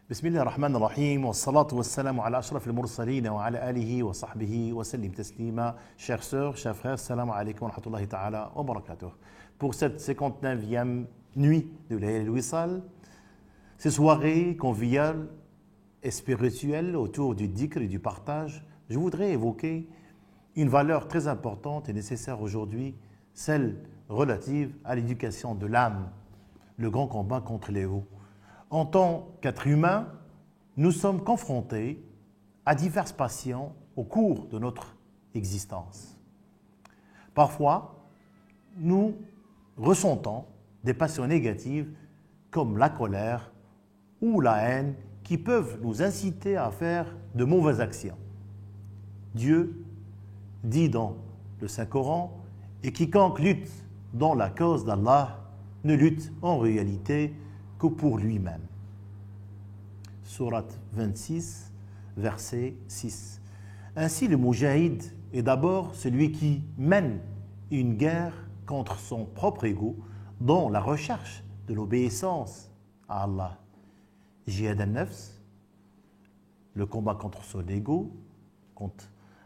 بسم الله الرحمن الرحيم والصلاة والسلام على أشرف المرسلين وعلى آله وصحبه وسلم تسليما. Chères sœurs, chers frères, salam alaikum wa rahmatullahi ta'ala wa barakatuh. Pour cette 59e nuit de Layl al-Wisal, ces soirées conviviales et spirituelles autour du dhikr et du partage, je voudrais évoquer une valeur très importante et nécessaire aujourd'hui, celle relative à l'éducation de l'âme, le grand combat contre l'ego. En tant qu'être humain, nous sommes confrontés à diverses passions au cours de notre existence. Parfois, nous ressentons des passions négatives comme la colère ou la haine qui peuvent nous inciter à faire de mauvaises actions. Dieu dit dans le Saint-Coran « Et quiconque lutte dans la cause d'Allah ne lutte en réalité que pour lui-même. » Sourate 26, verset 6. Ainsi, le moujahid est d'abord celui qui mène une guerre contre son propre ego dans la recherche de l'obéissance à Allah. Jihad al-Nafs, le combat contre son ego, contre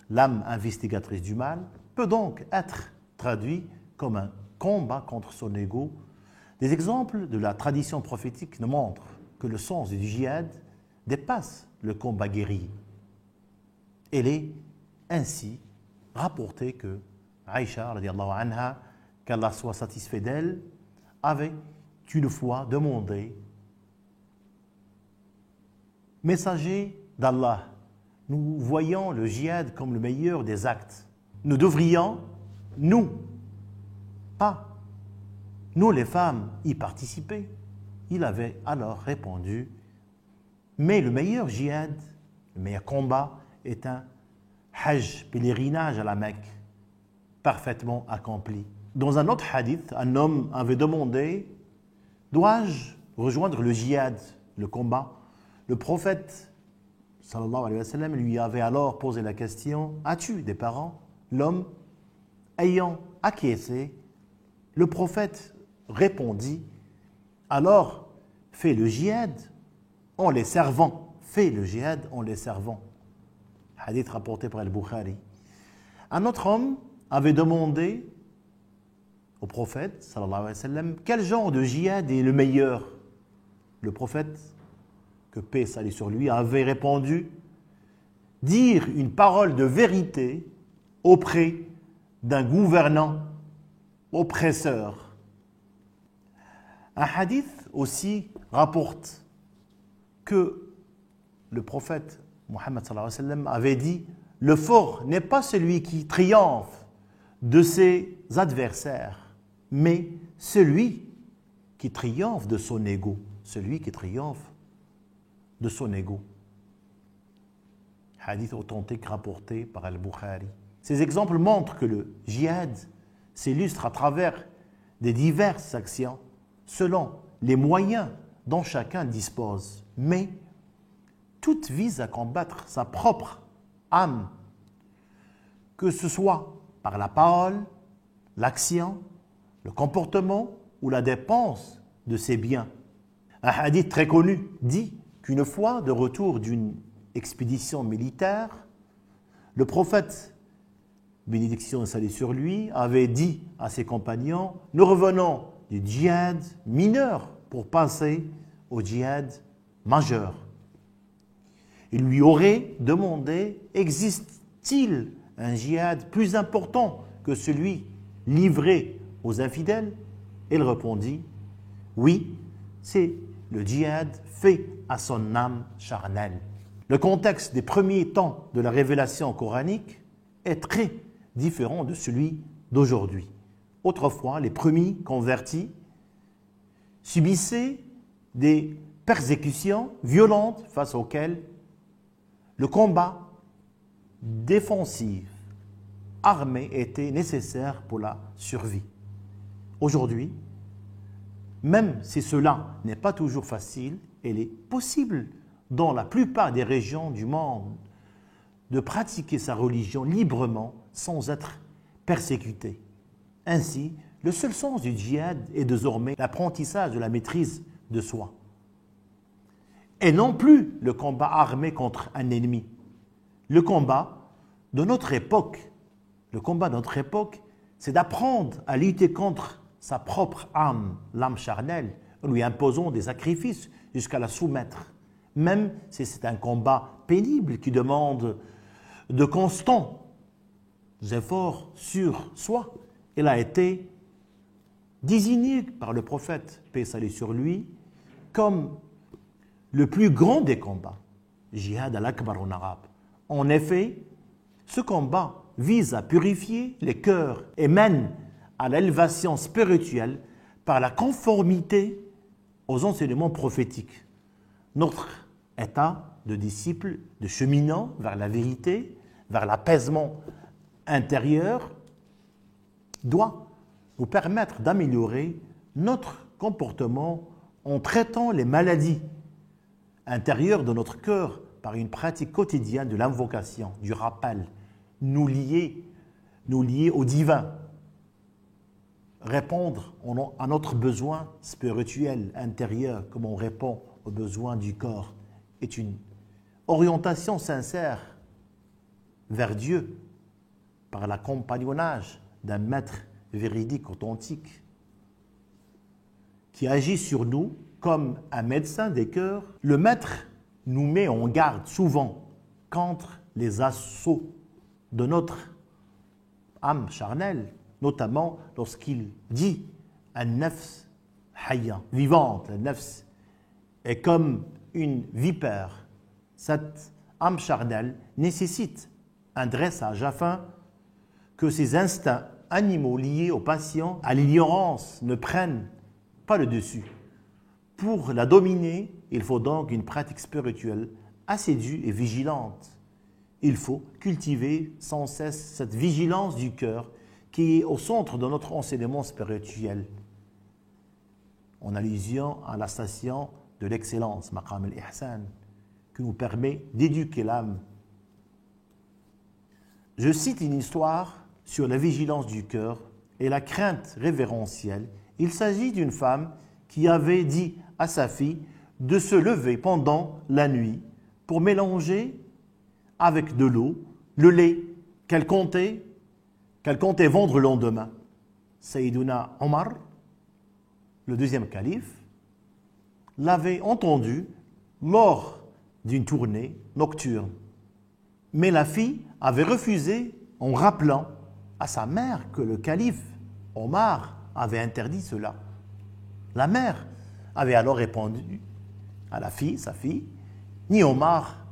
l'âme investigatrice du mal, peut donc être traduit comme un combat contre son ego. Des exemples de la tradition prophétique nous montrent que le sens du djihad dépasse le combat guerrier. Il est ainsi rapporté que Aïcha, radiallahu anha, qu'Allah soit satisfait d'elle, avait une fois demandé « Messager d'Allah, nous voyons le djihad comme le meilleur des actes. Nous devrions, nous les femmes, y participer. » Il avait alors répondu « Mais le meilleur djihad, le meilleur combat est un hajj, pèlerinage à la Mecque, parfaitement accompli. » Dans un autre hadith, un homme avait demandé « Dois-je rejoindre le djihad, le combat ?» Le prophète sallallahu alayhi wa sallam lui avait alors posé la question « As-tu des parents ?» L'homme, ayant acquiescé, le prophète répondit « Alors, fais le djihad en les servant. Fais le djihad en les servant. » Hadith rapporté par Al-Bukhari. Un autre homme avait demandé au prophète, sallallahu alayhi wa sallam, quel genre de djihad est le meilleur? Le prophète, que paix salut sur lui, avait répondu « Dire une parole de vérité auprès d'un gouvernant oppresseur. » Un hadith aussi rapporte que le prophète Mohammed sallallahu alayhi wa sallam avait dit « Le fort n'est pas celui qui triomphe de ses adversaires, mais celui qui triomphe de son ego. » Celui qui triomphe de son ego. Hadith authentique rapporté par Al-Bukhari. Ces exemples montrent que le djihad s'illustre à travers des diverses actions selon les moyens dont chacun dispose, mais toutes visent à combattre sa propre âme, que ce soit par la parole, l'action, le comportement ou la dépense de ses biens. Un hadith très connu dit qu'une fois de retour d'une expédition militaire, le prophète, bénédiction et salut sur lui, avait dit à ses compagnons « Nous revenons du djihad mineur pour passer au djihad majeur. » Il lui aurait demandé « Existe-t-il un djihad plus important que celui livré aux infidèles ?» Il répondit « Oui, c'est le djihad fait à son âme charnelle. » Le contexte des premiers temps de la révélation coranique est très différent de celui d'aujourd'hui. Autrefois, les premiers convertis subissaient des persécutions violentes face auxquelles le combat défensif armé était nécessaire pour la survie. Aujourd'hui, même si cela n'est pas toujours facile, il est possible dans la plupart des régions du monde de pratiquer sa religion librement sans être persécuté. Ainsi, le seul sens du djihad est désormais l'apprentissage de la maîtrise de soi. et non plus le combat armé contre un ennemi. Le combat de notre époque, c'est d'apprendre à lutter contre sa propre âme, l'âme charnelle, en lui imposant des sacrifices jusqu'à la soumettre. Même si c'est un combat pénible qui demande de constants efforts sur soi. Il a été désigné par le prophète, paix et salut sur lui, comme le plus grand des combats, Jihad al-Akbar en arabe. En effet, ce combat vise à purifier les cœurs et mène à l'élévation spirituelle par la conformité aux enseignements prophétiques. Notre état de disciple, de cheminant vers la vérité, vers l'apaisement intérieur, doit nous permettre d'améliorer notre comportement en traitant les maladies intérieures de notre cœur par une pratique quotidienne de l'invocation, du rappel, nous lier au divin, répondre à notre besoin spirituel intérieur comme on répond aux besoins du corps, est une orientation sincère vers Dieu par l'accompagnonnage d'un maître véridique, authentique, qui agit sur nous comme un médecin des cœurs. Le maître nous met en garde souvent contre les assauts de notre âme charnelle, notamment lorsqu'il dit « An-nafs hayya » vivante, la nafs est comme une vipère. Cette âme charnelle nécessite un dressage afin que ses instincts animaux liés au patient, à l'ignorance, ne prennent pas le dessus. Pour la dominer, il faut donc une pratique spirituelle assidue et vigilante. Il faut cultiver sans cesse cette vigilance du cœur qui est au centre de notre enseignement spirituel, en allusion à la station de l'excellence, Maqam al-Ihsan, qui nous permet d'éduquer l'âme. Je cite une histoire sur la vigilance du cœur et la crainte révérentielle. Il s'agit d'une femme qui avait dit à sa fille de se lever pendant la nuit pour mélanger avec de l'eau le lait qu'elle comptait vendre le lendemain. Sayyiduna Omar, le deuxième calife, l'avait entendu lors d'une tournée nocturne. Mais la fille avait refusé en rappelant à sa mère que le calife Omar avait interdit cela. La mère avait alors répondu à la fille, sa fille, « Ni Omar,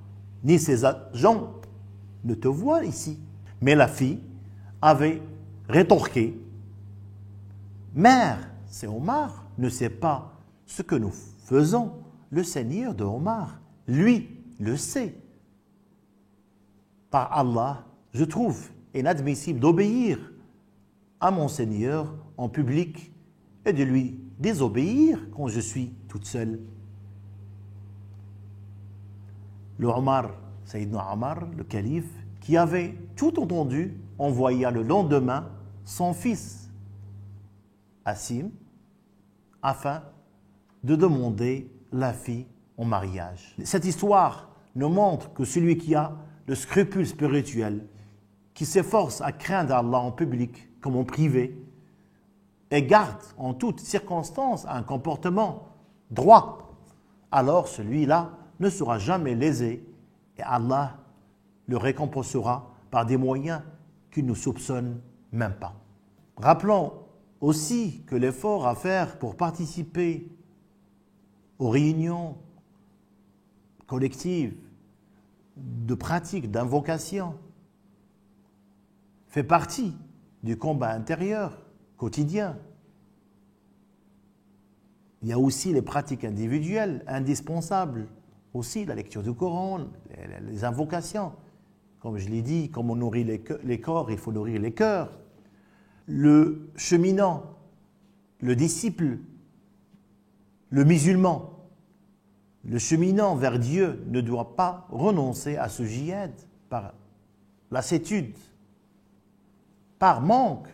ni ses agents ne te voient ici. » Mais la fille avait rétorqué, « Mère, c'est Omar, ne sait pas ce que nous faisons. Le Seigneur de Omar, lui, le sait. Par Allah, je trouve inadmissible d'obéir à mon Seigneur en public et de lui désobéir quand je suis toute seule. » Le Omar, Sayyidina Omar, le calife, qui avait tout entendu, envoya le lendemain son fils, Asim, afin de demander la fille en mariage. Cette histoire nous montre que celui qui a le scrupule spirituel, qui s'efforce à craindre Allah en public comme en privé, et garde en toutes circonstances un comportement droit, alors celui-là ne sera jamais lésé et Allah le récompensera par des moyens qu'il ne soupçonne même pas. Rappelons aussi que l'effort à faire pour participer aux réunions collectives de pratique d'invocation fait partie du combat intérieur quotidien. Il y a aussi les pratiques individuelles indispensables, aussi la lecture du Coran, les invocations. Comme je l'ai dit, comme on nourrit les corps, il faut nourrir les cœurs. Le cheminant, le disciple, le musulman, le cheminant vers Dieu ne doit pas renoncer à ce djihad par lassitude, par manque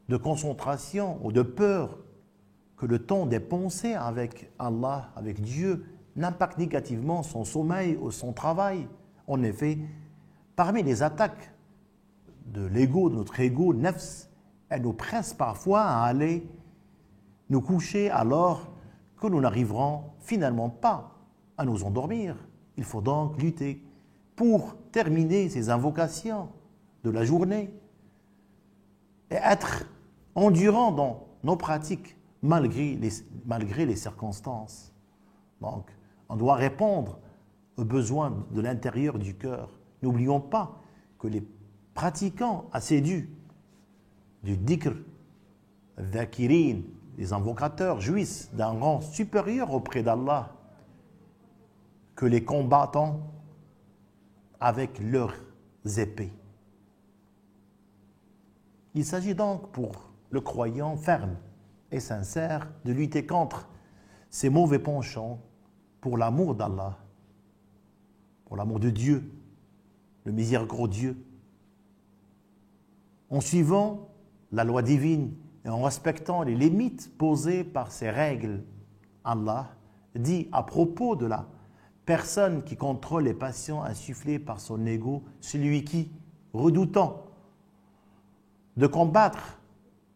de concentration ou de peur que le temps dépensé avec Allah, avec Dieu, n'impacte négativement son sommeil ou son travail. En effet, parmi les attaques de l'ego, de notre ego, nefs, elle nous presse parfois à aller nous coucher alors que nous n'arriverons finalement pas à nous endormir. Il faut donc lutter pour terminer ces invocations de la journée et être endurant dans nos pratiques malgré les circonstances. Donc, on doit répondre aux besoins de l'intérieur du cœur. N'oublions pas que les pratiquants assidus du dhikr, dhakirin, les invocateurs jouissent d'un rang supérieur auprès d'Allah que les combattants avec leurs épées. Il s'agit donc pour le croyant ferme et sincère de lutter contre ces mauvais penchants pour l'amour d'Allah, pour l'amour de Dieu, le miséricordieux Dieu, en suivant la loi divine et en respectant les limites posées par ces règles. Allah dit à propos de la personne qui contrôle les passions insufflées par son ego, celui qui, redoutant de combattre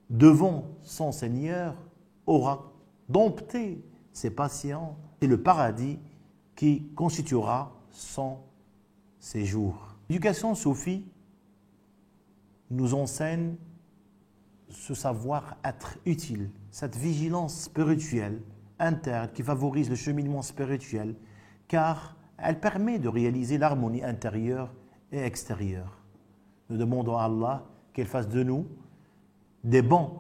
devant son Seigneur, aura dompté ses passions et le paradis qui constituera son séjour. L'éducation soufie nous enseigne ce savoir-être utile, cette vigilance spirituelle interne qui favorise le cheminement spirituel, car elle permet de réaliser l'harmonie intérieure et extérieure. Nous demandons à Allah qu'il fasse de nous des bons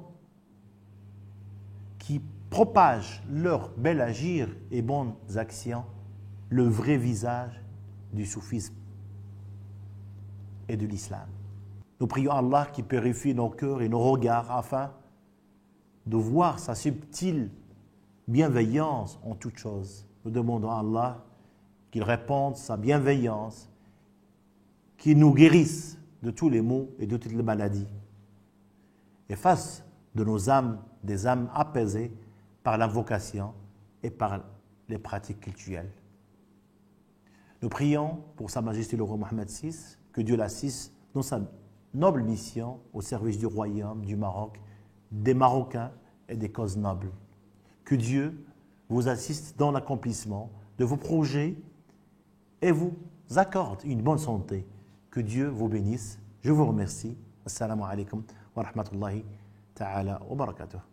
qui propagent leur bel agir et bonnes actions, le vrai visage du soufisme et de l'islam. Nous prions Allah qui purifie nos cœurs et nos regards afin de voir sa subtile bienveillance en toutes choses. Nous demandons à Allah qu'il répande sa bienveillance, qu'il nous guérisse de tous les maux et de toutes les maladies et fasse de nos âmes des âmes apaisées par l'invocation et par les pratiques cultuelles. Nous prions pour Sa Majesté le roi Mohammed VI, que Dieu l'assiste dans sa noble mission au service du royaume du Maroc, des Marocains et des causes nobles. Que Dieu vous assiste dans l'accomplissement de vos projets et vous accorde une bonne santé. Que Dieu vous bénisse. Je vous remercie. Assalamu alaikum wa rahmatullahi ta'ala wa barakatuh.